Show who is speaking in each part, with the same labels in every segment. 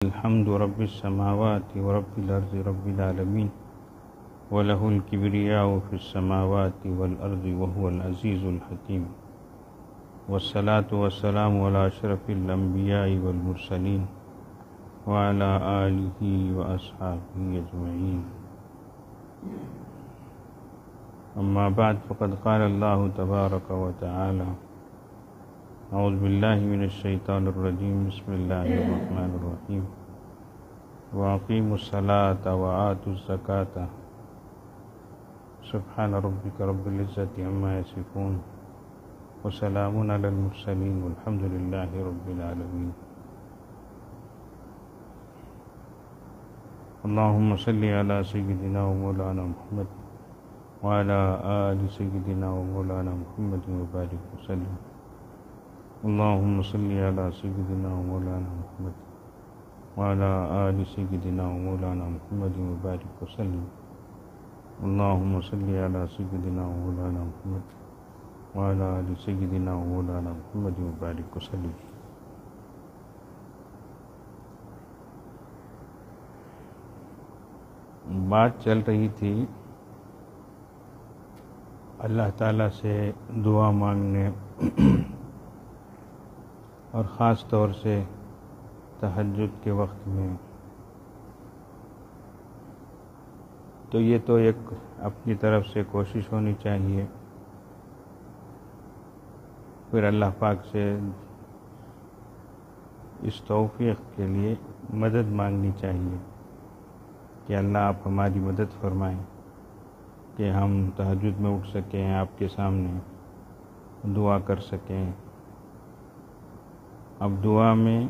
Speaker 1: الحمد رب السماوات ورب الأرض رب العالمين وله الكبرياء في السماوات والأرض وهو العزيز الحكيم والصلاة والسلام على أشرف الأنبياء والمرسلين وعلى آله وأصحابه أجمعين. أما بعد فقد قال الله تبارك وتعالى: أعوذ بالله من الشيطان الرجيم. بسم الله الرحمن الرحيم. وأقيموا الصلاة وآتوا الزكاة سبحان ربك رب العزة عما يصفون وسلام على المرسلين والحمد لله رب العالمين. اللهم صل على سيدنا ومولانا محمد وعلى آل سيدنا ومولانا محمد وبارك وسلم. اللهم صل على سيدنا ومولانا محمد وعلى آل سيدنا ومولانا محمد وبارك وسلم. اللهم صل على سيدنا ومولانا محمد وعلى آل سيدنا ومولانا محمد وبارك وسلم. بات چل رہی تھی اللہ تعالیٰ سے دعا مانگنے اور خاص طور سے تہجد کے وقت میں. تو یہ تو ایک اپنی طرف سے کوشش ہونی چاہیے، پھر اللہ پاک سے اس توفیق کے لیے مدد مانگنی چاہیے کہ اللہ آپ ہماری مدد فرمائیں کہ ہم تہجد میں اٹھ سکیں، آپ کے سامنے دعا کر سکیں. اب دعا میں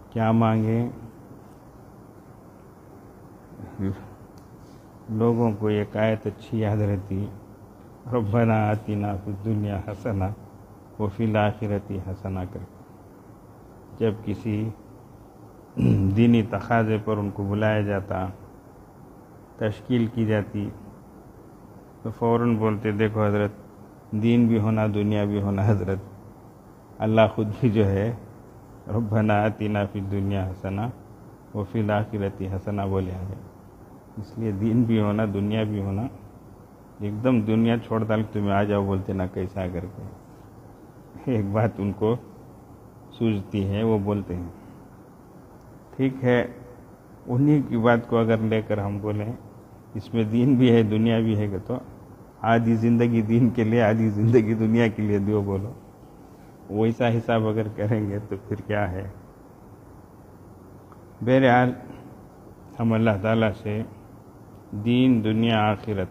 Speaker 1: کیا مانگیں؟ لوگوں کو ایک آیت اچھی یاد رہتی: ربنا آتنا فی الدنیا حسنہ وفی الآخرۃ حسنہ کر کے. جب کسی دینی تقاضے پر ان کو بلایا جاتا، تشکیل کی جاتی، تو فوراً بولتے: دیکھو حضرت، دین بھی ہونا دنیا بھی ہونا. حضرت اللہ خود بھی جو ہے ربنا آتنا فی الدنیا حسنہ وفی الآخرۃ حسنہ بولے ہے. اس لیے دین بھی ہونا دنیا بھی ہونا. ایک دم دنیا چھوڑ ڈال تمہیں آ جاؤ بولتے نہ کیسا کر کے. ایک بات ان کو سوجتی ہے، وہ بولتے ہیں. ٹھیک ہے، انہی کی بات کو اگر لے کر ہم بولیں اس میں دین بھی ہے دنیا بھی ہے، کہ تو آدھی زندگی دین کے لیے آدھی زندگی دنیا کے لیے دیو بولو. ویسا حساب اگر کریں گے تو پھر کیا ہے. بہرحال ہم اللہ تعالیٰ سے دین دنیا آخرت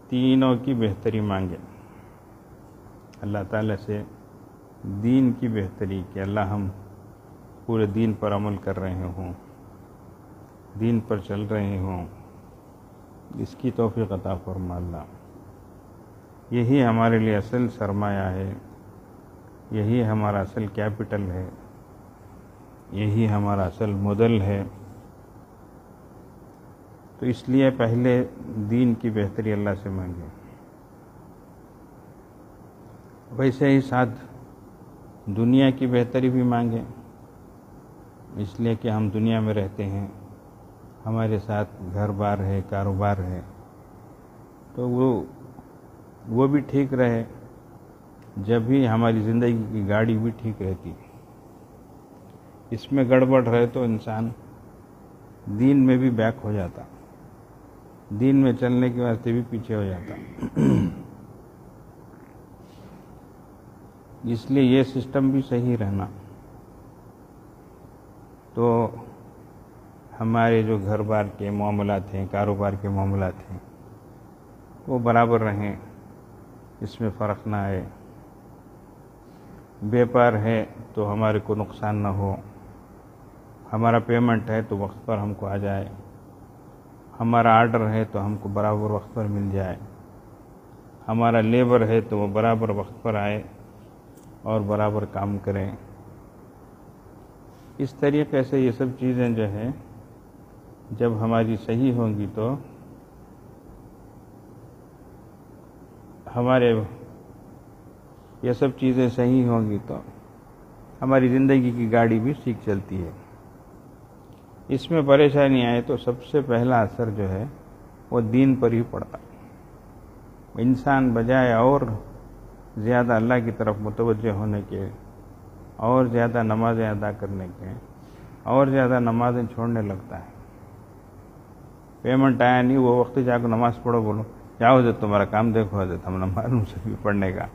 Speaker 1: تینوں کی بہتری مانگیں. اللہ تعالیٰ سے دین کی بہتری کہ اللہ ہم پورے دین پر عمل کر رہے ہوں، دین پر چل رہے ہوں، اس کی توفیق عطا فرما اللہ. یہی ہمارے لیے اصل سرمایہ ہے، یہی ہمارا اصل کیپٹل ہے، یہی ہمارا اصل ماڈل ہے. تو اس لیے پہلے دین کی بہتری اللہ سے مانگیں. ویسے ہی ساتھ دنیا کی بہتری بھی مانگیں، اس لیے کہ ہم دنیا میں رہتے ہیں، ہمارے ساتھ گھر بار ہے، کاروبار ہے، تو وہ بھی ٹھیک رہے. جب بھی ہماری زندگی کی گاڑی بھی ٹھیک رہتی. اس میں گڑبڑ رہے تو انسان دین میں بھی بیک ہو جاتا، دین میں چلنے کے واسطے بھی پیچھے ہو جاتا. اس لیے یہ سسٹم بھی صحیح رہنا. تو ہمارے جو گھر بار کے معاملات ہیں، کاروبار کے معاملات ہیں، وہ برابر رہیں، اس میں فرق نہ آئے. بیپار ہے تو ہمارے کو نقصان نہ ہو، ہمارا پیمنٹ ہے تو وقت پر ہم کو آ جائے، ہمارا آرڈر ہے تو ہم کو برابر وقت پر مل جائے، ہمارا لیبر ہے تو وہ برابر وقت پر آئے اور برابر کام کریں. اس طریقے سے یہ سب چیزیں جو ہیں جب ہماری صحیح ہوں گی تو ہمارے یہ سب چیزیں صحیح ہوں گی تو ہماری زندگی کی گاڑی بھی ٹھیک چلتی ہے۔ اس میں پریشانی آئے تو سب سے پہلا اثر جو ہے وہ دین پر ہی پڑتا۔ انسان بجائے اور زیادہ اللہ کی طرف متوجہ ہونے کے، اور زیادہ نمازیں ادا کرنے کے، اور زیادہ نمازیں چھوڑنے لگتا ہے۔ پیمنٹ آیا نہیں، وہ وقت جا کے نماز پڑھو، بولو جاؤ حضرت تمہارا کام دیکھو حضرت، ہم نہ معلوم سے بھی پڑھنے کا،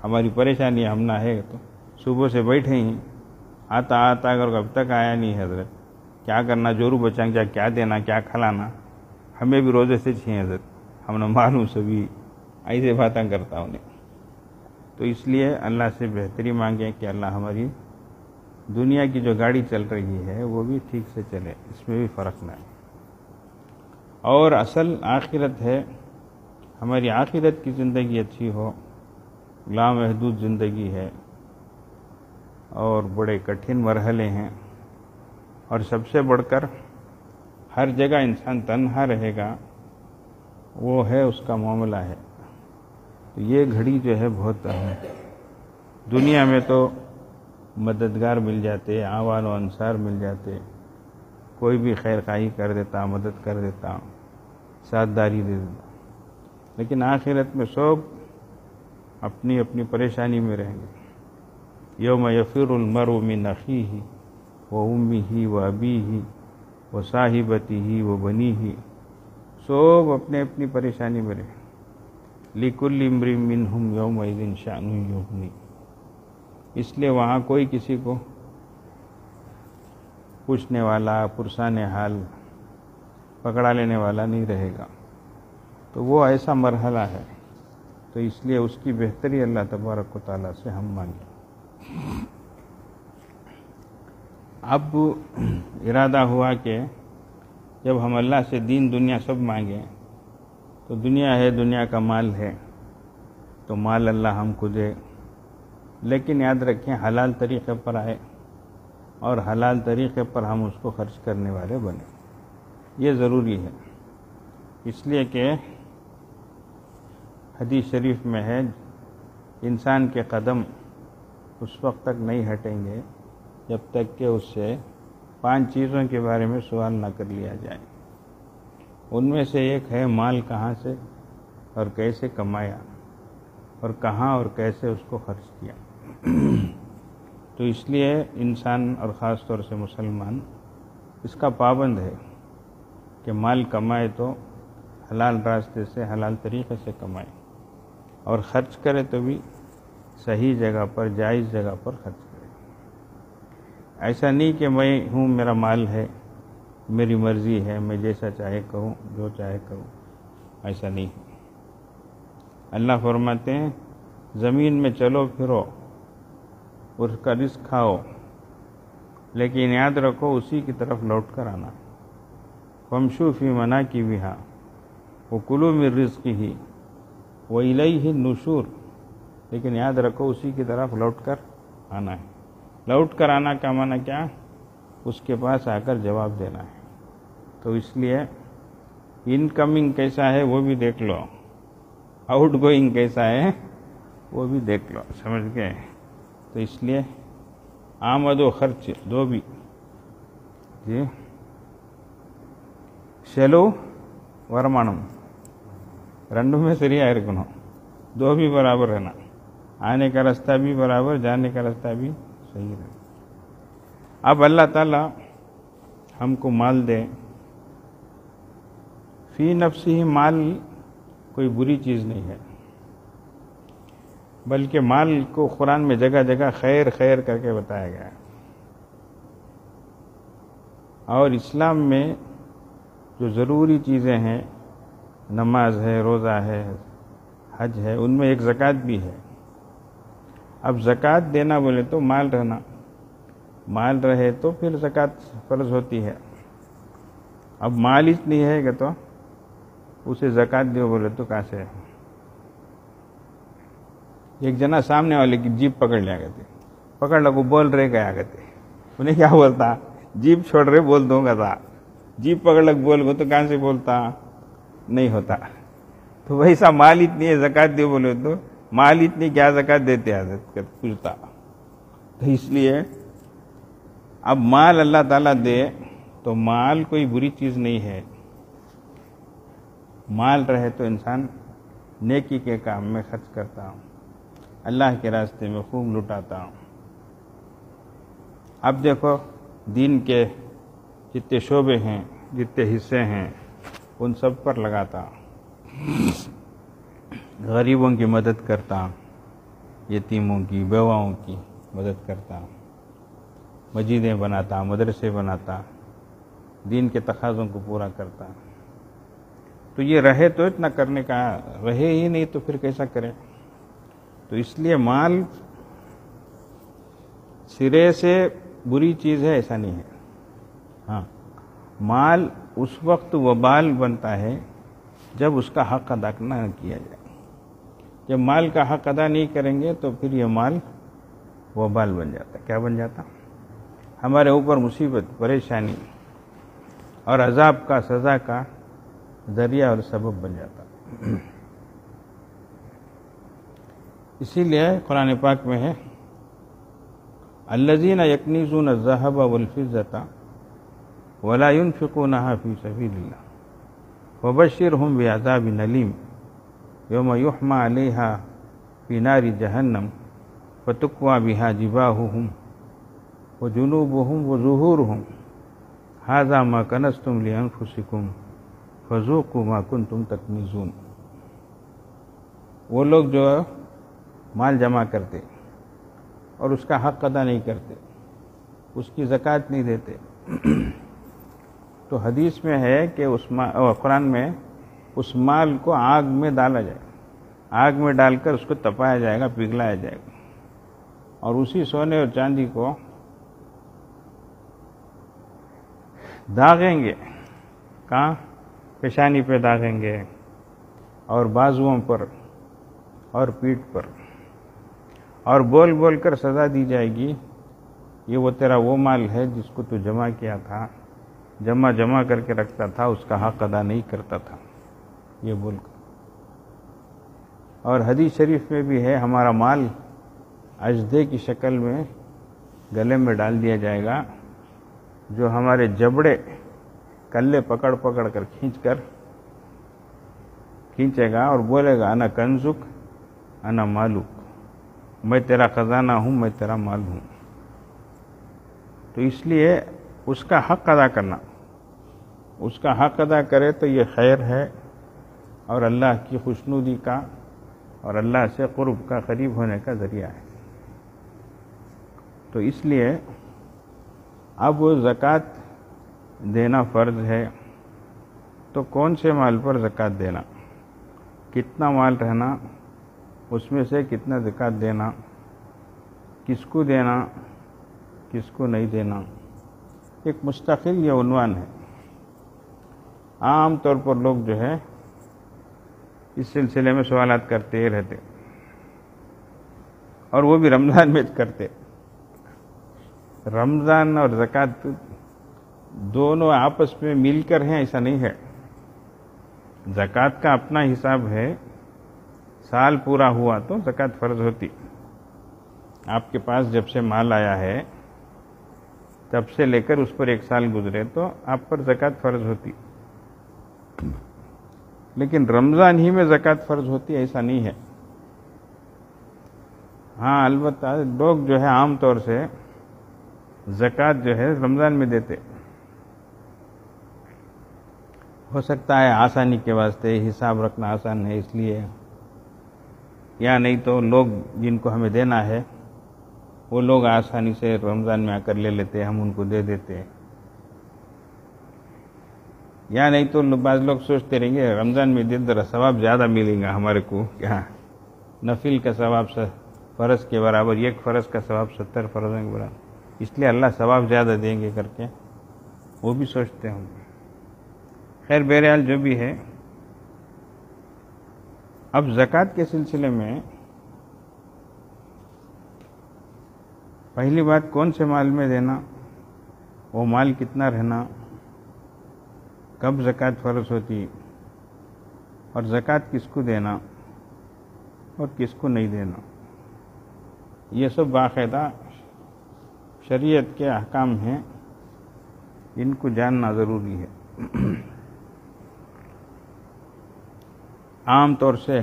Speaker 1: ہماری پریشانی ہم نہ ہے تو صبح سے بیٹھے ہی آتا اگر اب تک آیا نہیں حضرت، کیا کرنا، جورو بچائیں جا کیا دینا، کیا کھلانا، ہمیں بھی روزے سے چھیں حضرت، ہم نہ معلوم سے بھی ایسے باتیں کرتا انہیں۔ تو اس لیے اللہ سے بہتری مانگیں کہ اللہ ہماری دنیا کی جو گاڑی چل رہی ہے وہ بھی ٹھیک سے چلے، اس میں بھی فرق نہ ہے۔ اور اصل آخرت ہے، ہماری آخرت کی زندگی اچھی ہو، لامحدود زندگی ہے اور بڑے کٹھن مرحلے ہیں، اور سب سے بڑھ کر ہر جگہ انسان تنہا رہے گا، وہ ہے اس کا معاملہ ہے۔ تو یہ گھڑی جو ہے بہت اہم ہے۔ دنیا میں تو مددگار مل جاتے، اعوان و انصار مل جاتے، کوئی بھی خیر خواہی کر دیتا، مدد کر دیتا، ساتھ داری دے دیتا، لیکن آخرت میں سب اپنی اپنی پریشانی میں رہیں گے۔ یوم یفر المرء من اخیہ وامہ وابیہ وصاحبتہ وبنیہ، سب اپنے اپنی پریشانی میں رہیں۔ لکل امرئ منہم یومئذ شأن یغنی، اس لیے وہاں کوئی کسی کو پوچھنے والا، پرسان حال پکڑا لینے والا نہیں رہے گا۔ تو وہ ایسا مرحلہ ہے، تو اس لیے اس کی بہتری اللہ تبارک و تعالیٰ سے ہم مانگیں۔ اب ارادہ ہوا کہ جب ہم اللہ سے دین دنیا سب مانگیں تو دنیا ہے، دنیا کا مال ہے، تو مال اللہ ہم کو دے، لیکن یاد رکھیں حلال طریقے پر آئے اور حلال طریقے پر ہم اس کو خرچ کرنے والے بنیں، یہ ضروری ہے۔ اس لیے کہ حدیث شریف میں ہے انسان کے قدم اس وقت تک نہیں ہٹیں گے جب تک کہ اس سے 5 چیزوں کے بارے میں سوال نہ کر لیا جائے۔ ان میں سے ایک ہے مال کہاں سے اور کیسے کمایا، اور کہاں اور کیسے اس کو خرچ کیا۔ تو اس لیے انسان اور خاص طور سے مسلمان اس کا پابند ہے کہ مال کمائے تو حلال راستے سے، حلال طریقے سے کمائے، اور خرچ کرے تو بھی صحیح جگہ پر، جائز جگہ پر خرچ کرے۔ ایسا نہیں کہ میں ہوں، میرا مال ہے، میری مرضی ہے، میں جیسا چاہے کہوں، جو چاہے کروں، ایسا نہیں ہے۔ اللہ فرماتے ہیں زمین میں چلو پھرو، اس کا رزق کھاؤ، لیکن یاد رکھو اسی کی طرف لوٹ کر آنا۔ فامشوا فی مناکبہا وکلوا من رزقہ وإلیہ النشور، لیکن یاد رکھو اسی کی طرف لوٹ کر آنا ہے۔ لوٹ کر آنا کا معنی کیا؟ اس کے پاس آ کر جواب دینا ہے۔ تو اس لیے انکمنگ کیسا ہے وہ بھی دیکھ لو، آؤٹ گوئنگ کیسا ہے وہ بھی دیکھ لو، سمجھ گئے؟ تو اس لیے آمد و خرچ دو بھی جی شیلو ورمانم رنڈو میں سریا رکھنا، دو بھی برابر رہنا، آنے کا راستہ بھی برابر، جانے کا راستہ بھی صحیح رہنا۔ اب اللہ تعالیٰ ہم کو مال دے، فی نفسی مال کوئی بری چیز نہیں ہے، بلکہ مال کو قرآن میں جگہ جگہ خیر خیر کر کے بتایا گیا ہے، اور اسلام میں جو ضروری چیزیں ہیں، نماز ہے، روزہ ہے، حج ہے، ان میں ایک زکوٰۃ بھی ہے۔ اب زکوٰۃ دینا بولے تو مال رہنا، مال رہے تو پھر زکوٰۃ فرض ہوتی ہے۔ اب مال ہی نہیں ہے کہ تو اسے زکوٰۃ دیو بولے تو کہاں سے؟ ایک جنا سامنے والے کی جیب پکڑ لیا کرتے، پکڑ لگو بول رہے گیا کرتے، انہیں کیا بولتا؟ جیب چھوڑ رہے بول دوں گا تھا، جیب پکڑ لگ بول گو تو کہاں سے بولتا؟ نہیں ہوتا۔ تو ویسا مال اتنی ہے زکوٰۃ دیو بولے تو مال اتنی کیا زکوٰۃ دیتے حضرت پوچھتا، تو اس لیے اب مال اللہ تعالیٰ دے تو مال کوئی بری چیز نہیں ہے. مال رہے تو انسان نیکی کے کام میں خرچ کرتا ہوں، اللہ کے راستے میں خوب لٹاتا ہوں. اب دیکھو دین کے جتنے شعبے ہیں، جتنے حصے ہیں، ان سب پر لگاتا ہوں. غریبوں کی مدد کرتا ہوں، یتیموں کی، بیواؤں کی مدد کرتا ہوں، مسجدیں بناتا، مدرسے بناتا، دین کے تقاضوں کو پورا کرتا. تو یہ رہے تو اتنا کرنے کا، رہے ہی نہیں تو پھر کیسا کرے. تو اس لیے مال سرے سے بری چیز ہے ایسا نہیں ہے. ہاں، مال اس وقت وبال بنتا ہے جب اس کا حق ادا نہ کیا جائے. جب مال کا حق ادا نہیں کریں گے تو پھر یہ مال وبال بن جاتا. کیا بن جاتا؟ ہمارے اوپر مصیبت، پریشانی اور عذاب کا، سزا کا ذریعہ اور سبب بن جاتا. اسی لیے قرآن پاک میں ہے الذین یکنزون الذهب والفضة ولا ينفقونها في سبيل الله وبشرهم بعذاب أليم يوم يحمى عليها في نار جهنم فتكوى بها جباههم وجنوبهم وظهورهم هذا ما كنزتم لأنفسكم فذوقوا ما كنتم تكنزون. وہ لوگ جو مال جمع کرتے اور اس کا حق ادا نہیں کرتے، اس کی زکوٰۃ نہیں دیتے، تو حدیث میں ہے کہ قرآن میں اس مال کو آگ میں ڈالا جائے، آگ میں ڈال کر اس کو تپایا جائے گا، پگھلایا جائے گا، اور اسی سونے اور چاندی کو داغیں گے. کہاں؟ پیشانی پہ داغیں گے، اور بازوؤں پر اور پیٹھ پر، اور بول بول کر سزا دی جائے گی یہ وہ تیرا وہ مال ہے جس کو تو جمع کیا تھا، جمع کر کے رکھتا تھا، اس کا حق ادا نہیں کرتا تھا، یہ بول کر. اور حدیث شریف میں بھی ہے ہمارا مال اژدھے کی شکل میں گلے میں ڈال دیا جائے گا، جو ہمارے جبڑے کلے پکڑ پکڑ کر کھینچے گا اور بولے گا انا کنزک انا مالک، میں تیرا خزانہ ہوں، میں تیرا مال ہوں. تو اس لیے اس کا حق ادا کرنا، اس کا حق ادا کرے تو یہ خیر ہے اور اللہ کی خوشنودی کا اور اللہ سے قرب کا، قریب ہونے کا ذریعہ ہے. تو اس لیے اب وہ زکوٰۃ دینا فرض ہے. تو کون سے مال پر زکوٰۃ دینا، کتنا مال رہنا، اس میں سے کتنا زکوٰۃ دینا، کس کو دینا، کس کو نہیں دینا، ایک مستقل یہ عنوان ہے. عام طور پر لوگ جو ہے اس سلسلے میں سوالات کرتے رہتے، اور وہ بھی رمضان میں کرتے. رمضان اور زکوٰۃ دونوں آپس میں مل کر ہیں ایسا نہیں ہے. زکوٰۃ کا اپنا حساب ہے، سال پورا ہوا تو زکوٰۃ فرض ہوتی. آپ کے پاس جب سے مال آیا ہے تب سے لے کر اس پر ایک سال گزرے تو آپ پر زکوٰۃ فرض ہوتی. لیکن رمضان ہی میں زکوٰۃ فرض ہوتی ایسا نہیں ہے. ہاں البتہ لوگ جو ہے عام طور سے زکوٰۃ جو ہے رمضان میں دیتے، ہو سکتا ہے آسانی کے واسطے، حساب رکھنا آسان ہے اس لیے، یا نہیں تو لوگ جن کو ہمیں دینا ہے وہ لوگ آسانی سے رمضان میں آ کر لے لیتے، ہم ان کو دے دیتے. یا نہیں تو بعض لوگ سوچتے رہیں گے رمضان میں دے ذرا ثواب زیادہ ملے گا ہمارے کو، کیا نفل کا ثواب فرض کے برابر، ایک فرض کا ثواب 70 فرضوں کے برابر، اس لیے اللہ ثواب زیادہ دیں گے کر کے وہ بھی سوچتے ہوں گے. خیر بہرحال جو بھی ہے، اب زکوٰۃ کے سلسلے میں پہلی بات کون سے مال میں دینا، وہ مال کتنا رہنا، کب زکوٰۃ فرض ہوتی، اور زکوٰۃ کس کو دینا اور کس کو نہیں دینا، یہ سب باقاعدہ شریعت کے احکام ہیں، ان کو جاننا ضروری ہے۔ عام طور سے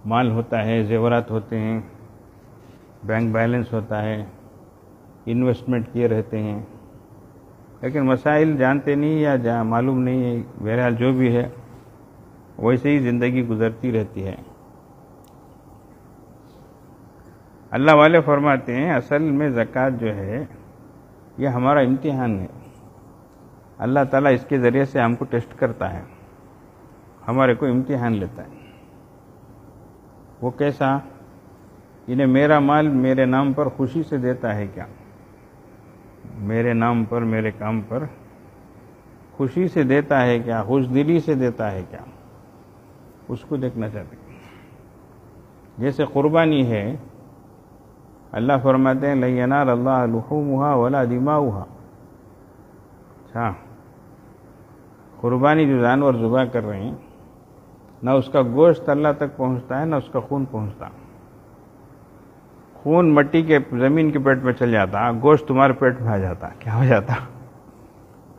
Speaker 1: مال ہوتا ہے، زیورات ہوتے ہیں، بینک بیلنس ہوتا ہے، انویسٹمنٹ کیے رہتے ہیں، لیکن مسائل جانتے نہیں یا معلوم نہیں ہے، بہرحال جو بھی ہے ویسے ہی زندگی گزرتی رہتی ہے۔ اللہ والے فرماتے ہیں اصل میں زکوٰۃ جو ہے یہ ہمارا امتحان ہے۔ اللہ تعالیٰ اس کے ذریعے سے ہم کو ٹیسٹ کرتا ہے، ہمارے کو امتحان لیتا ہے۔ وہ کیسا؟ انہیں میرا مال میرے نام پر خوشی سے دیتا ہے کیا؟ میرے نام پر، میرے کام پر خوشی سے دیتا ہے کیا؟ خوش دلی سے دیتا ہے کیا؟ اس کو دیکھنا چاہتے ہیں۔ جیسے قربانی ہے، اللہ فرماتے ہیں لَن يَنَالَ اللَّهَ لُحُومُهَا وَلَا دِمَاؤُهَا۔ اچھا، قربانی جو جانور ذبح کر رہے ہیں، نہ اس کا گوشت اللہ تک پہنچتا ہے، نہ اس کا خون پہنچتا۔ خون مٹی کے زمین کے پیٹ میں چل جاتا، گوشت تمہارے پیٹ میں آ جاتا، کیا ہو جاتا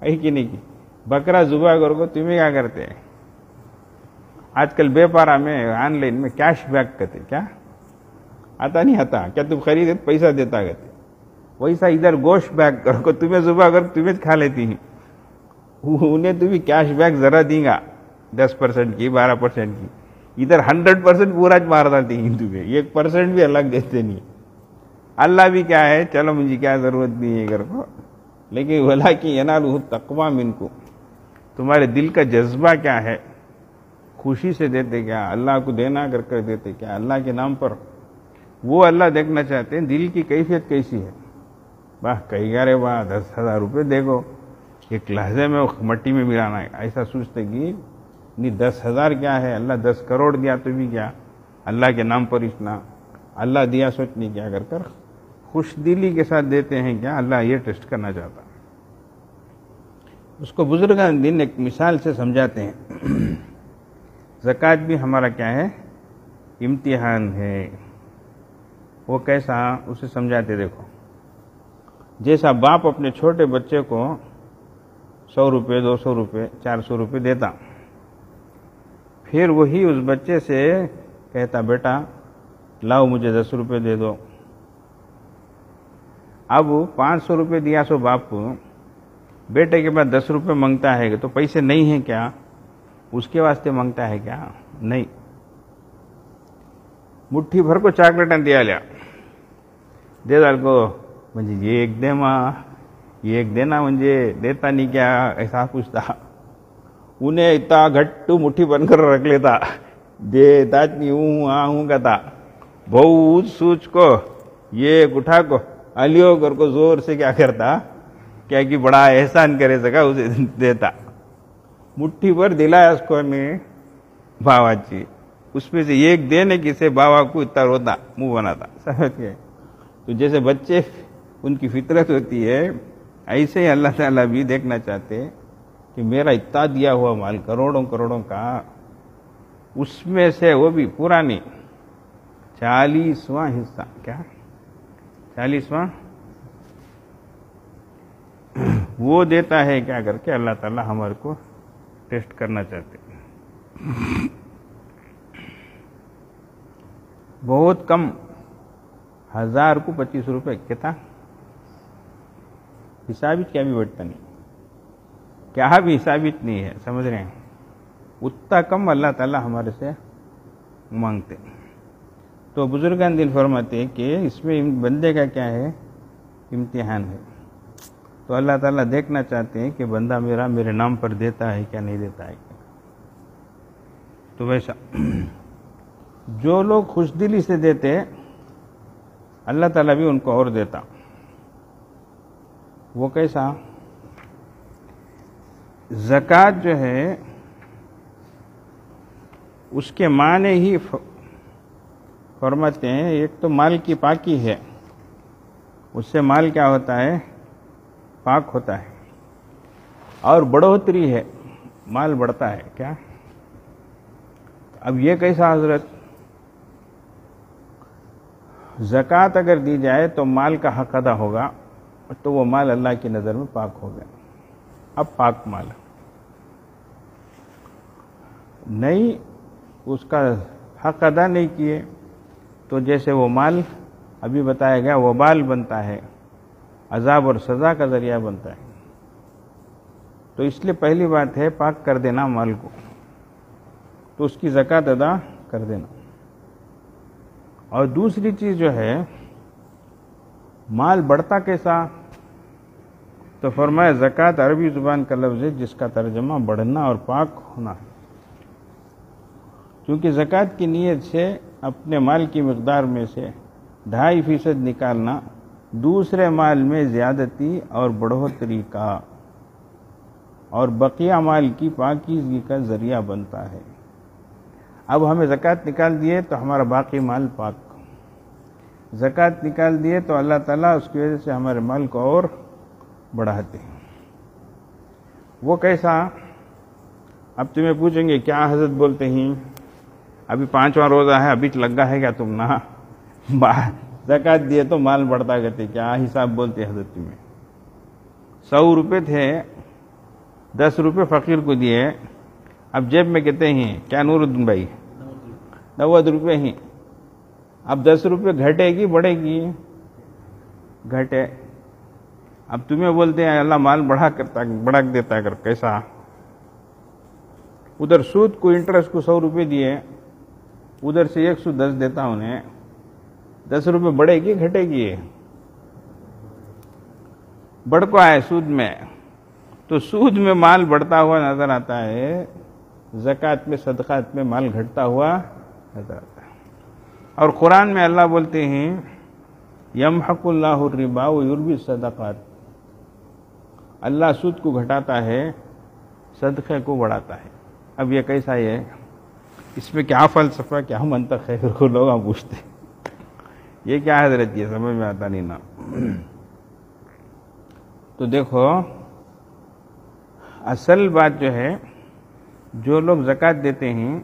Speaker 1: ہے کہ نہیں؟ بکرا ذبح کرو کو تمہیں کیا کرتے ہیں؟ آج کل بے پارا میں آن لائن میں کیش بیک کرتے، کیا آتا نہیں آتا؟ کیا تم خریدے پیسہ دیتا کرتے؟ ویسا ادھر گوشت بیک کرو کو تمہیں ذبح کر تمہیں کھا لیتی ہیں، انہیں تمہیں کیش بیک ذرا دیں گا 10% کی 12% کی، ادھر 100% پورا مار دیتی ہیں تمہیں، 1% بھی الگ دیتے نہیں۔ اللہ بھی کیا ہے، چلو مجھے کیا ضرورت نہیں ہے گھر کو، لیکن وَلَٰكِن يَنَالُهُ التَّقْوَىٰ مِنكُمْ، تمہارے دل کا جذبہ کیا ہے، خوشی سے دیتے کیا، اللہ کو دینا کر دیتے کیا اللہ کے نام پر، وہ اللہ دیکھنا چاہتے ہیں دل کی کیفیت کیسی ہے۔ واہ کہی گا رے واہ 10,000 روپے دے گو، ایک لحظے میں مٹی میں ملانا ہے، ایسا سوچتے کہ نہیں 10,000 کیا ہے، اللہ 10 کروڑ دیا تو بھی کیا، اللہ کے نام پر اتنا اللہ دیا سوچنے کیا کر خوش دلی کے ساتھ دیتے ہیں کیا، اللہ یہ ٹیسٹ کرنا چاہتا۔ اس کو بزرگان دین ایک مثال سے سمجھاتے ہیں، زکوٰۃ بھی ہمارا کیا ہے، امتحان ہے۔ وہ کیسا، اسے سمجھاتے دیکھو۔ جیسا باپ اپنے چھوٹے بچے کو 100 روپے 200 روپے 400 روپے دیتا، پھر وہی اس بچے سے کہتا بیٹا لاؤ مجھے 10 روپے دے دو۔ اب 500 روپے دیا سو باپ کو، بیٹے کے بعد 10 روپے مانگتا ہے تو پیسے نہیں ہیں کیا؟ اس کے واسطے مانگتا ہے کیا؟ نہیں۔ مٹھی بھر کو چاکلیٹاں دیا لیا دے دال کو، مجھے یہ ایک دے ماں، یہ ایک دینا، مجھے دیتا نہیں کیا، ایسا پوچھتا۔ انہیں اتنا گھٹو مٹھی بن کر رکھ لیتا، دیتا نہیں ہوں ہوں کہتا، بہت سوچ کو یہ اٹھا کو الیو کر کو زور سے کیا کرتا، کیا کہ بڑا احسان کرے سکا اسے دیتا۔ مٹھی پر دلایا اس کو میں باواچی، اس میں سے ایک دینے کی سے باوا کو اتنا روتا، منہ بناتا، سمجھ گئے؟ تو جیسے بچے ان کی فطرت ہوتی ہے، ایسے ہی اللہ تعالیٰ بھی دیکھنا چاہتے کہ میرا اتنا دیا ہوا مال کروڑوں کروڑوں کا، اس میں سے وہ بھی پورا نہیں، 40واں حصہ، کیا 40واں وہ دیتا ہے کیا کر کے، اللہ تعالیٰ ہمارے کو ٹیسٹ کرنا چاہتے ہیں۔ بہت کم، 1000 کو 25 روپے کہتا، حسابت کیا بھی بیٹھتا نہیں، کیا بھی حسابت نہیں ہے، سمجھ رہے ہیں؟ اتنا کم اللہ تعالیٰ ہمارے سے مانگتے۔ تو بزرگان دین فرماتے ہیں کہ اس میں بندے کا کیا ہے، امتحان ہے۔ تو اللہ تعالیٰ دیکھنا چاہتے ہیں کہ بندہ میرا میرے نام پر دیتا ہے کیا، نہیں دیتا ہے کیا۔ تو ویسا جو لوگ خوش دلی سے دیتے اللہ تعالیٰ بھی ان کو اور دیتا۔ وہ کیسا؟ زکوٰۃ جو ہے اس کے معنی ہی فرماتے ہیں، ایک تو مال کی پاکی ہے، اس سے مال کیا ہوتا ہے، پاک ہوتا ہے، اور بڑھوتری ہے، مال بڑھتا ہے، کیا؟ اب یہ کیسا حضرت؟ زکوٰۃ اگر دی جائے تو مال کا حق ادا ہوگا، تو وہ مال اللہ کی نظر میں پاک ہو گیا. اب پاک مال نہیں، اس کا حق ادا نہیں کیے تو جیسے وہ مال ابھی بتایا گیا وبال بنتا ہے، عذاب اور سزا کا ذریعہ بنتا ہے. تو اس لیے پہلی بات ہے پاک کر دینا مال کو، تو اس کی زکوٰۃ ادا کر دینا. اور دوسری چیز جو ہے مال بڑھتا کیسا، تو فرمایا زکوٰۃ عربی زبان کا لفظ ہے جس کا ترجمہ بڑھنا اور پاک ہونا ہے. کیونکہ زکوٰۃ کی نیت سے اپنے مال کی مقدار میں سے 2.5% نکالنا دوسرے مال میں زیادتی اور بڑھوتری کا اور بقیہ مال کی پاکیزگی کا ذریعہ بنتا ہے. اب ہمیں زکوٰۃ نکال دیے تو ہمارا باقی مال پاک، زکوٰۃ نکال دیے تو اللہ تعالیٰ اس کی وجہ سے ہمارے مال کو اور بڑھاتے ہیں. وہ کیسا؟ اب تمہیں پوچھیں گے کیا حضرت بولتے ہیں ابھی 5واں روزہ ہے ابھی لگا ہے کیا تم نہ زکوٰۃ دیے تو مال بڑھتا کہتے، کیا حساب بولتے حضرت تمہیں؟ 100 روپے تھے، 10 روپے فقیر کو دیے، اب جیب میں کہتے ہیں کیا نور الدین بھائی 90 روپے ہیں، اب 10 روپے گھٹے گی بڑھے گی؟ گھٹے. اب تمہیں بولتے ہیں اللہ مال بڑھا دیتا ہے، کیسا؟ ادھر سود کو انٹرسٹ کو 100 روپے دیے، ادھر سے 110 دیتا انہیں، 10 روپے بڑھے گی گھٹے گی؟ بڑھ کو آئے سود میں، تو سود میں مال بڑھتا ہوا نظر آتا ہے، زکوٰۃ میں صدقات میں مال گھٹتا ہوا نظر آتا ہے. اور قرآن میں اللہ بولتے ہیں یمحق اللہ الربا ویربی الصدقات، اللہ سود کو گھٹاتا ہے صدقے کو بڑھاتا ہے. اب یہ کیسا ہے؟ اس میں کیا فلسفہ کیا منطق ہے؟ لوگ پوچھتے یہ کیا حضرت، یہ سمجھ میں آتا نہیں نا. تو دیکھو اصل بات جو ہے جو لوگ زکوٰۃ دیتے ہیں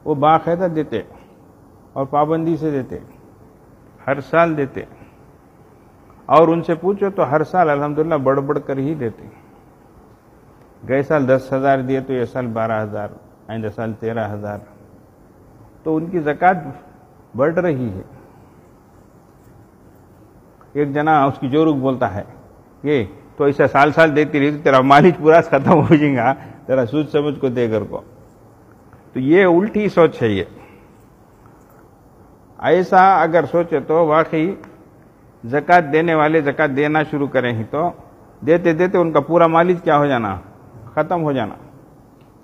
Speaker 1: وہ باقاعدہ دیتے اور پابندی سے دیتے، ہر سال دیتے، اور ان سے پوچھو تو ہر سال الحمدللہ بڑھ بڑھ کر ہی دیتے. گئے سال 10,000 دیے تو یہ سال 12,000، آئندہ سال 13,000، تو ان کی زکوٰۃ بڑھ رہی ہے. ایک جنا اس کی جورک بولتا ہے یہ تو ایسا سال سال دیتی رہی تو تیرا مالج پورا ختم ہو جائے گا، تیرا سوچ سمجھ کو دے کر کو. تو یہ الٹی سوچ ہے. یہ ایسا اگر سوچے تو واقعی زکوٰۃ دینے والے زکوٰۃ دینا شروع کریں ہی تو دیتے دیتے ان کا پورا مالج کیا ہو جانا، ختم ہو جانا.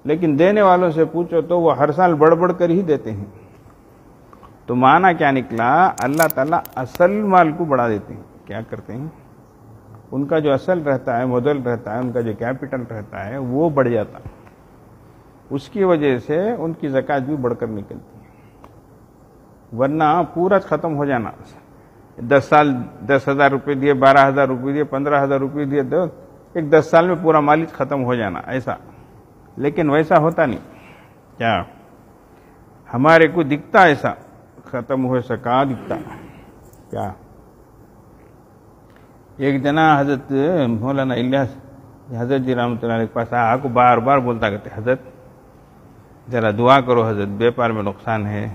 Speaker 1: لیکن دینے والوں سے پوچھو تو وہ ہر سال بڑھ بڑھ کر ہی دیتے ہیں. تو معنی کیا نکلا؟ اللہ تعالیٰ اصل مال کو بڑھا دیتے ہیں. کیا کرتے ہیں؟ ان کا جو اصل رہتا ہے، مدل رہتا ہے، ان کا جو کیپٹل رہتا ہے وہ بڑھ جاتا ہے. اس کی وجہ سے ان کی زکوٰۃ بھی بڑھ کر نکلتی ہے، ورنہ پورا ختم ہو جانا. 10 سال 10,000 روپے دیے، 12,000 روپے دیے، 15,000 روپے دیے، تو ایک 10 سال میں پورا مالج ختم ہو جانا ایسا. لیکن ویسا ہوتا نہیں. کیا ہمارے کو دکھتا ایسا ختم ہو سکا دکھتا؟ کیا ایک جنا حضرت مولانا الیاس حضرت جی رحمۃ اللہ علیہ کے پاس آ کو بار بار بولتا کرتے حضرت ذرا دعا کرو حضرت، بیپار میں نقصان ہے،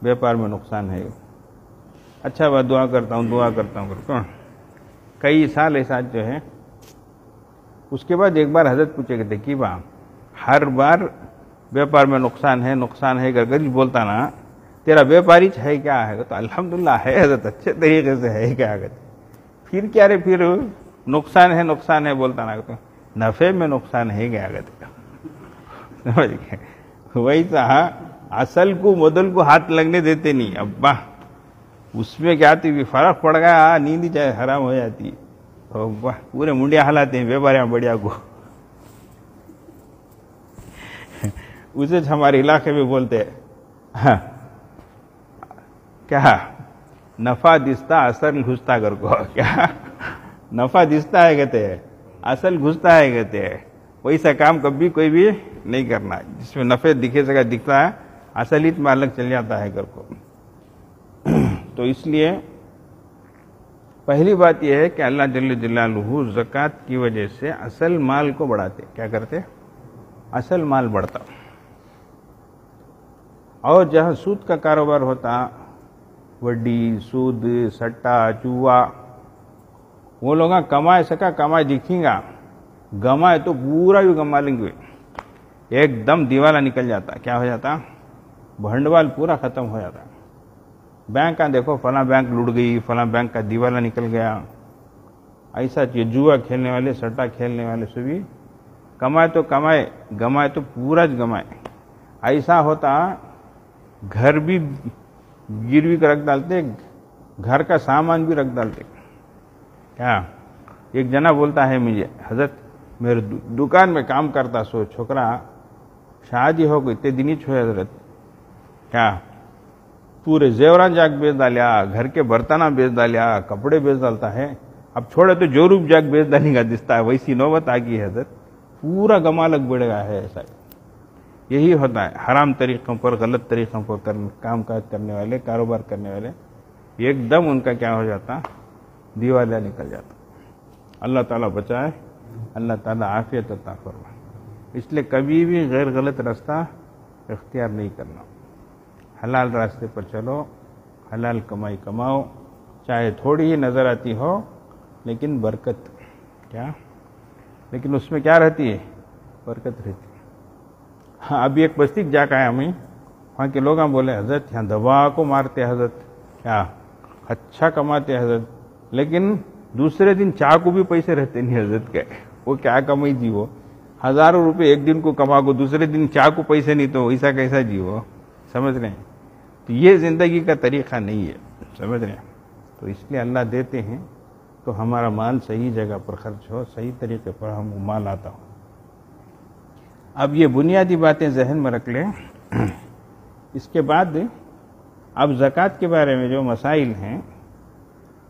Speaker 1: بیپار میں نقصان ہے. اچھا بات دعا کرتا ہوں. کئی سال ایسا جو ہے. اس کے بعد ایک بار حضرت پوچھے کرتے کہ با ہر بار بیپار میں نقصان ہے غریب بولتا نا، تیرا بیپاری ہے کیا ہے؟ تو الحمدللہ ہے حضرت، اچھے طریقے سے ہے. کیا کہتے پھر کیا رے پھر نقصان ہے بولتا نا، تو نفع میں نقصان ہے کیا کہتے. ویسا اصل کو مدل کو ہاتھ لگنے دیتے نہیں. ابا اس میں کیا آتی فرق پڑ گیا، نیند ہی چاہے حرام ہو جاتی. پورے منڈیا ہلاتے ہیں بیپاریاں بڑھیا کو. اسے ہمارے علاقے میں بولتے ہیں کیا نفع دستا اصل گھستا کر کو. کیا نفع دستا ہے کہتے ہیں، اصل گھستا ہے کہتے ہیں. ویسا کام کبھی کوئی بھی نہیں کرنا جس میں نفع دکھتا ہے، اصلیت میں الگ چل جاتا ہے کر کو. تو اس لیے پہلی بات یہ ہے کہ اللہ جل جلالہ زکوٰۃ کی وجہ سے اصل مال کو بڑھاتے. کیا کرتے؟ اصل مال بڑھتا. اور جہاں سود کا کاروبار ہوتا، وڈی، سود، سٹا، چوہا، وہ لوگ کمائے سکا کمائے دکھیں گا، گمائے تو پورا بھی گما لیں گے. ایک دم دیوالا نکل جاتا. کیا ہو جاتا؟ بھنڈوال پورا ختم ہو جاتا. بینک کا دیکھو، فلاں بینک لوٹ گئی، فلاں بینک کا دیوالا نکل گیا. ایسا یہ جوا کھیلنے والے، سٹا کھیلنے والے سبھی کمائے تو کمائے، گمائے تو پورا گمائے. ایسا ہوتا گھر بھی گروی کر رکھ ڈالتے، گھر کا سامان بھی رکھ ڈالتے. کیا ایک جنا بولتا ہے مجھے، حضرت میرے دکان میں کام کرتا سو چھوکرا شادی ہو گئی تے دنی چھوئے حضرت. کیا پورے زیوران جاگ بیچ ڈالیا، گھر کے برتنا بیچ ڈالیا، کپڑے بیچ ڈالتا ہے. اب چھوڑے تو جوروب جاگ بیچ ڈالنے کا دستا ہے. ویسی نوبت آ گئی ہے حضرت، پورا گمالک بڑھ گیا ہے. ایسا یہی ہوتا ہے. حرام طریقوں پر، غلط طریقوں پر کام کاج کرنے والے، کاروبار کرنے والے، ایک دم ان کا کیا ہو جاتا؟ دیوالیہ نکل جاتا. اللہ تعالیٰ بچائے، اللہ تعالیٰ عافیت عطا فرمائے. اس لیے کبھی بھی غیر غلط راستہ اختیار نہیں کرنا. حلال راستے پر چلو، حلال کمائی کماؤ، چاہے تھوڑی ہی نظر آتی ہو لیکن برکت. کیا؟ لیکن اس میں کیا رہتی ہے؟ برکت رہتی ہے. ہاں ابھی ایک بستی جا کے آیا ہمیں، وہاں کے لوگ بولے حضرت یہاں دوا کو مارتے حضرت، کیا اچھا کماتے حضرت، لیکن دوسرے دن چاہ کو بھی پیسے رہتے نہیں حضرت کے. وہ کیا کمائی جی؟ وہ ہزاروں روپے ایک دن کو کما کو دوسرے دن چاہ کو پیسے نہیں تو ایسا کیسا جی؟ وہ سمجھ رہے ہیں؟ تو یہ زندگی کا طریقہ نہیں ہے. سمجھ رہے ہیں؟ تو اس لیے اللہ دیتے ہیں تو ہمارا مال صحیح جگہ پر خرچ ہو، صحیح طریقے پر ہم مال آتا ہو. اب یہ بنیادی باتیں ذہن میں رکھ لیں. اس کے بعد اب زکوٰۃ کے بارے میں جو مسائل ہیں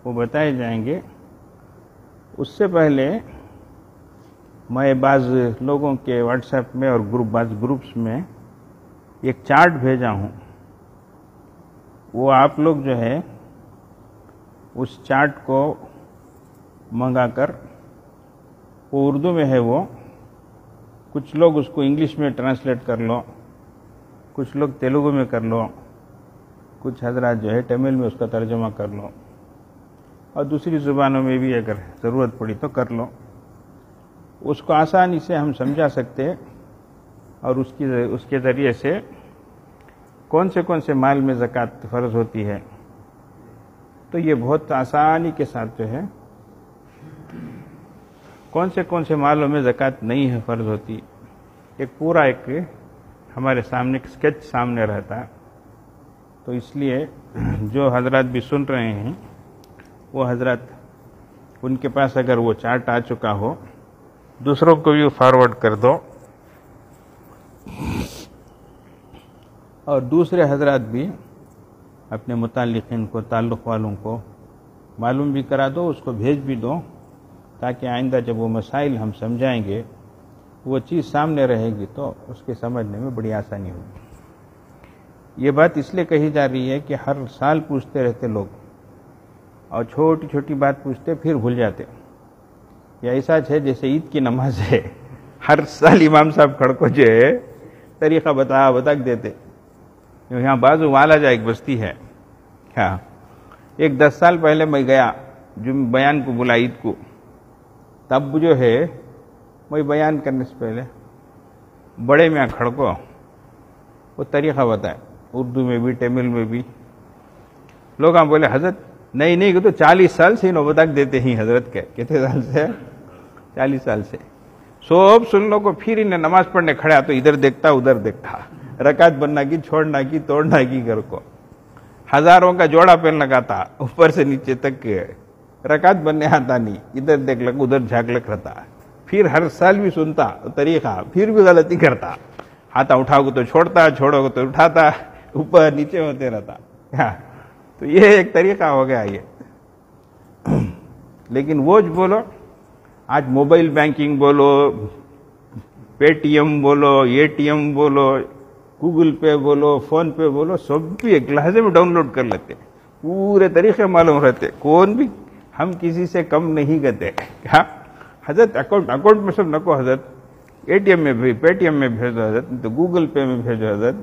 Speaker 1: وہ بتائے جائیں گے. اس سے پہلے میں بعض لوگوں کے واٹس ایپ میں اور بعض گروپس میں ایک چارٹ بھیجا ہوں. وہ آپ لوگ جو ہے اس چارٹ کو منگا کر، وہ اردو میں ہے، وہ کچھ لوگ اس کو انگلش میں ٹرانسلیٹ کر لو، کچھ لوگ تیلگو میں کر لو، کچھ حضرات جو ہے تمل میں اس کا ترجمہ کر لو، اور دوسری زبانوں میں بھی اگر ضرورت پڑی تو کر لو. اس کو آسانی سے ہم سمجھا سکتے اور اس کے ذریعے سے کون سے مال میں زکوٰۃ فرض ہوتی ہے. تو یہ بہت آسانی کے ساتھ جو ہے کون سے مالوں میں زکوٰۃ نہیں ہے فرض ہوتی، ایک پورا ایک ہمارے سامنے ایک اسکیچ سامنے رہتا ہے. تو اس لیے جو حضرات بھی سن رہے ہیں وہ حضرات، ان کے پاس اگر وہ چارٹ آ چکا ہو، دوسروں کو بھی فارورڈ کر دو، اور دوسرے حضرات بھی اپنے متعلقین کو، تعلق والوں کو معلوم بھی کرا دو، اس کو بھیج بھی دو، تاکہ آئندہ جب وہ مسائل ہم سمجھائیں گے وہ چیز سامنے رہے گی تو اس کے سمجھنے میں بڑی آسانی ہوگی. یہ بات اس لیے کہی جا رہی ہے کہ ہر سال پوچھتے رہتے لوگ، اور چھوٹی چھوٹی بات پوچھتے پھر بھول جاتے. یہ ایسا ہے جیسے عید کی نماز ہے، ہر سال امام صاحب کھڑکو جو ہے طریقہ بتا دیتے. یہاں بازو والا جا ایک بستی ہے، کیا ایک 10 سال پہلے میں گیا جو بیان کو بلا عید کو، تب جو ہے میں بیان کرنے سے پہلے بڑے میاں کھڑکو وہ طریقہ بتائے، اردو میں بھی تمل میں بھی. لوگ بولے حضرت نہیں کہ تو 40 سال سے نو بتاک دیتے ہیں حضرت کے. کتنے سال سے؟ 40 سال سے. سب سن لو کو. پھر انہیں نماز پڑھنے کھڑا تو ادھر دیکھتا ادھر دیکھتا، رکعت بننا کی، چھوڑنا کی، توڑنا کی گھر کو. ہزاروں کا جوڑا پہن لگاتا اوپر سے نیچے تک، رکعت بننے آتا نہیں، ادھر دیکھ لگ ادھر جھاگ لگ رہتا. پھر ہر سال بھی سنتا طریقہ، پھر بھی غلطی کرتا، ہاتھ اٹھاؤ گے تو چھوڑتا، چھوڑو گے تو اٹھاتا، اوپر نیچے ہوتے رہتا. تو یہ ایک طریقہ ہو گیا یہ. لیکن وہ بولو آج موبائل بینکنگ بولو، پے ٹی ایم بولو، اے ٹی ایم بولو، گوگل پے بولو، فون پے بولو، سب بھی ایک لحظے میں ڈاؤن لوڈ کر لیتے، پورے طریقے معلوم رہتے. کون بھی ہم کسی سے کم نہیں کرتے. کیا حضرت اکاؤنٹ میں سب نکو حضرت, اے ٹی ایم میں بھی, پے ٹی ایم میں بھیجو حضرت, نہیں تو گوگل پے میں بھیجو حضرت,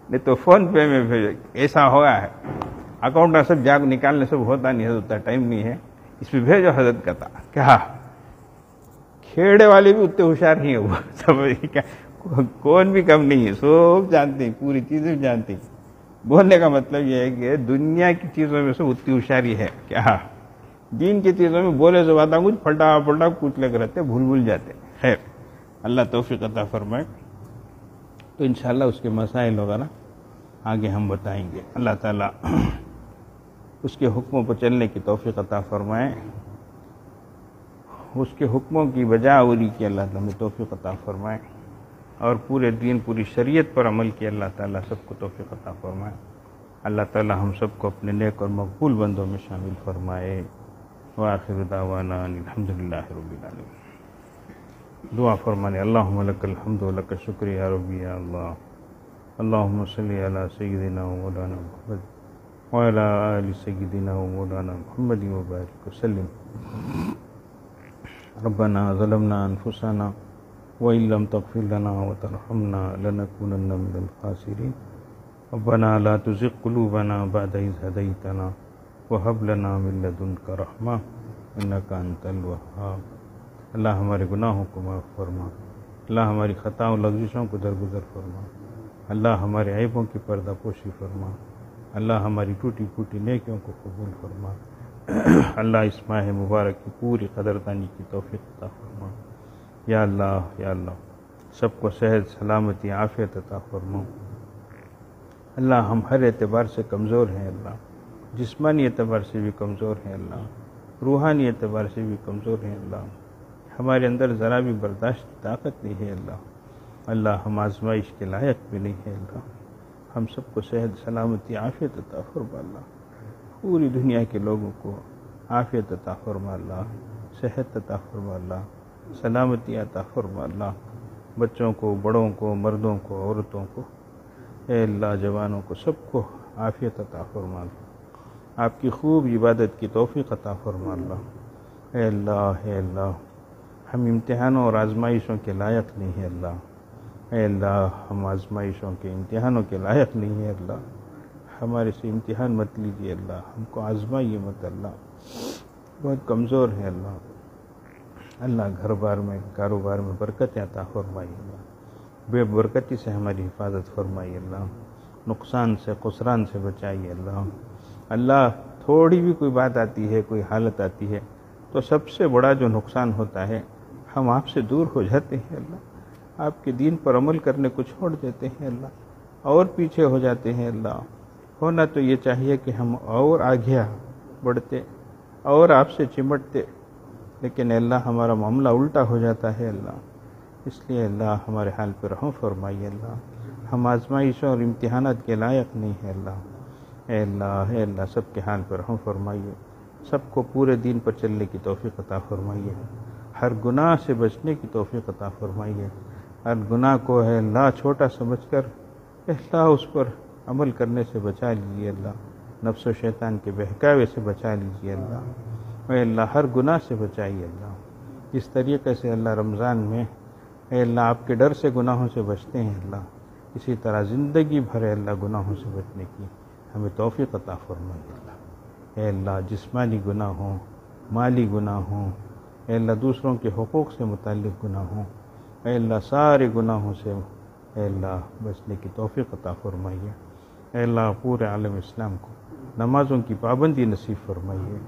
Speaker 1: نہیں تو فون پے میں بھیجو. ایسا ہوا ہے اکاؤنٹ میں سب جا نکالنے سب ہوتا نہیں حضرت, اتنا ٹائم نہیں ہے, اس میں بھیجو حضرت کہتا. کیا کھیڑے والے بھی اتنے ہوشیار ہی ہیں وہ سب, کیا کون بھی کم نہیں ہے, سب جانتے ہیں, پوری چیزیں جانتے ہیں. بولنے کا مطلب یہ ہے کہ دنیا کی چیزوں میں سب اتنی ہوشیاری ہے. کیا دین کی چیزوں میں بولے سے بات کچھ پھٹا پھٹا کچھ لگ رہتے, بھول جاتے. خیر اللہ توفیق عطا فرمائے. تو انشاءاللہ اس کے مسائل وغیرہ آگے ہم بتائیں گے. اللہ تعالیٰ اس کے حکموں پر چلنے کی توفیق عطا فرمائے, اس کے حکموں کی بجاوری کی اللہ تعالیٰ ہمیں توفیق عطا فرمائے, اور پورے دین پوری شریعت پر عمل کی اللہ تعالیٰ سب کو توفیق عطا فرمائے. اللہ تعالیٰ ہم سب کو اپنے نیک اور مقبول بندوں میں شامل فرمائے. وآخر دعوانا الحمدللہ رب العالمین. دعا فرمانے اللہم لک الحمد و لک الشکر یا ربی یا اللہ. اللہم صلی علی سیدنا و مولانا محمد وعلی آل سیدنا و مولانا محمد وبارک وسلم. ربنا ظلمنا انفسنا وإن لم تغفر لنا وترحمنا لنكونن من الخاسرين. ربنا لا تزغ قلوبنا بعد إذ هديتنا وهب لنا من لدنك رحمة إنك أنت الوهاب. اللہ ہمارے گناہوں کو معاف فرما, اللہ ہماری خطاؤں لغزشوں کو درگزر فرما, اللہ ہمارے عیبوں کی پردہ پوشی فرما, اللہ ہماری ٹوٹی پھوٹی نیکیوں کو قبول فرما. اللہ اس ماہ مبارک کی پوری قدردانی کی توفیق عطا فرما. یا اللہ سب کو صحت سلامتی عافیت عطا فرما. اللہ ہم ہر اعتبار سے کمزور ہیں, اللہ جسمانی اعتبار سے بھی کمزور ہیں, اللہ روحانی اعتبار سے بھی کمزور ہیں. اللہ ہمارے اندر ذرا بھی برداشت کی طاقت نہیں ہے. اللہ ہم آزمائش کے لائق بھی نہیں ہے. اللہ ہم سب کو صحت سلامتی عافیت عطا فرما. اللہ پوری دنیا کے لوگوں کو عافیت عطا فرما. اللہ صحت عطا فرما. اللہ سلامتی عطا فرما. اللہ بچوں کو, بڑوں کو, مردوں کو, عورتوں کو, اے اللہ جوانوں کو, سب کو عافیت عطا فرما. آپ کی خوب عبادت کی توفیق عطا فرما. اللہ اے اللہ ہم امتحانوں اور آزمائشوں کے لائق نہیں ہے. اللہ اے اللہ ہم آزمائشوں کے امتحانوں کے لائق نہیں ہے. اللہ ہمارے سے امتحان مت لیجیے. اللہ ہم کو آزمائیے مت. اللہ بہت کمزور ہے. اللہ گھر بار میں, کاروبار میں برکت عطا فرمائیے. اللہ بے برکتی سے ہماری حفاظت فرمائیے. اللہ نقصان سے, خسران سے بچائیے. اللہ تھوڑی بھی کوئی بات آتی ہے, کوئی حالت آتی ہے, تو سب سے بڑا جو نقصان ہوتا ہے ہم آپ سے دور ہو جاتے ہیں. اللہ آپ کے دین پر عمل کرنے کو چھوڑ دیتے ہیں. اللہ اور پیچھے ہو جاتے ہیں. اللہ ہونا تو یہ چاہیے کہ ہم اور آگے بڑھتے اور آپ سے چمٹتے, لیکن اللہ ہمارا معاملہ الٹا ہو جاتا ہے. اللہ اس لیے اللہ ہمارے حال پہ رحم فرمائیے. اللہ ہم آزمائشوں اور امتحانات کے لائق نہیں ہے. اے اللہ سب کے حال پہ رحم فرمائیے. سب کو پورے دین پر چلنے کی توفیق عطا فرمائیے. ہر گناہ سے بچنے کی توفیق عطا فرمائیے. ہر گناہ کو اے اللہ چھوٹا سمجھ کر اے اللہ اس پر عمل کرنے سے بچا لیجیے. اللہ نفس و شیطان کے بہکاوے سے بچا لیجیے. اللہ اے اللہ ہر گناہ سے بچائیے. اللہ جس طریقے سے اللہ رمضان میں اے اللہ آپ کے ڈر سے گناہوں سے بچتے ہیں, اللہ اسی طرح زندگی بھر اے اللہ گناہوں سے بچنے کی ہمیں توفیق عطا فرمائیے. اللہ اے اللہ جسمانی گناہ ہوں, مالی گناہ ہوں, اے اللہ دوسروں کے حقوق سے متعلق گناہ ہوں, اے اللہ سارے گناہوں سے اے اللہ بچنے کی توفیق عطا فرمائیے. اے اللہ پورے عالم اسلام کو نمازوں کی پابندی نصیب فرمائیے.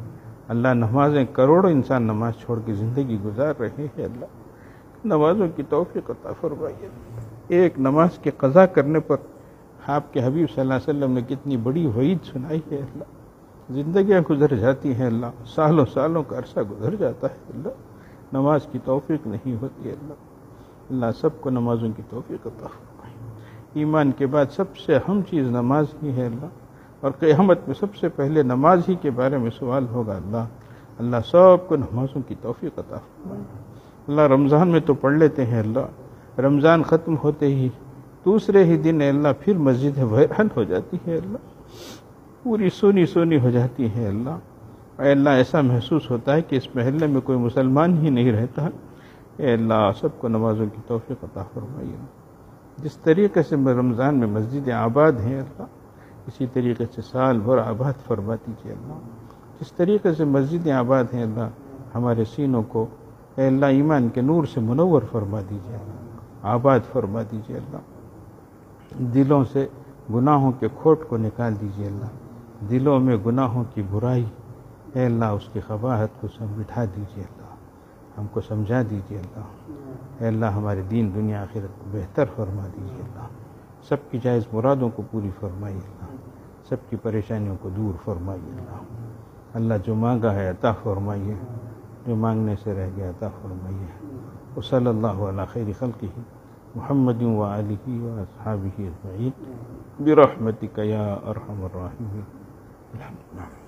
Speaker 1: اللہ نمازیں کروڑوں انسان نماز چھوڑ کے زندگی گزار رہے ہیں. اللہ نمازوں کی توفیق عطا فرمائیے. ایک نماز کے قضا کرنے پر آپ کے حبیب صلی اللہ علیہ وسلم نے کتنی بڑی وعید سنائی ہے. اللہ زندگیاں گزر جاتی ہیں, اللہ سالوں سالوں کا عرصہ گزر جاتا ہے. اللہ نماز کی توفیق نہیں ہوتی ہے. اللہ سب کو نمازوں کی توفیق عطا فرمائے. ایمان کے بعد سب سے اہم چیز نماز ہی ہے. اور قیامت میں سب سے پہلے نماز ہی کے بارے میں سوال ہوگا. اللہ سب کو نمازوں کی توفیق عطا فرمائے. اللہ رمضان میں تو پڑھ لیتے ہیں. اللہ رمضان ختم ہوتے ہی دوسرے ہی دن اللہ پھر مسجد ویران ہو جاتی ہے. اللہ پوری سونی سونی ہو جاتی ہے. اللہ اے اللہ ایسا محسوس ہوتا ہے کہ اس محلے میں کوئی مسلمان ہی نہیں رہتا. اے اللہ سب کو نمازوں کی توفیق عطا فرمائیے. جس طریقے سے رمضان میں مسجدیں آباد ہیں اللہ، اسی طریقے سے سال بھر آباد فرما دیجیے اللہ. جس طریقے سے مسجدیں آباد ہیں اللہ، ہمارے سینوں کو اے اللہ ایمان کے نور سے منور فرما دیجیے اللہ، آباد فرما دیجیے اللہ. دلوں سے گناہوں کے کھوٹ کو نکال دیجیے اللہ. دلوں میں گناہوں کی برائی اے اللہ اس کی قباحت کو مٹھا دیجیے اللہ، ہم کو سمجھا دیجیے اللہ. اے اللہ ہمارے دین دنیا آخرت کو بہتر فرما دیجیے اللہ. سب کی جائز مرادوں کو پوری فرمائیے اللہ، سب کی پریشانیوں کو دور فرمائیے اللہ. اللہ جو مانگا ہے عطا فرمائیے، جو مانگنے سے رہ گیا عطا فرمائیے. وصلی اللہ علی خیر خلقہ محمد وآلہ وأصحابہ اجمعین برحمتک یا ارحم الراحمین. الحمدللہ.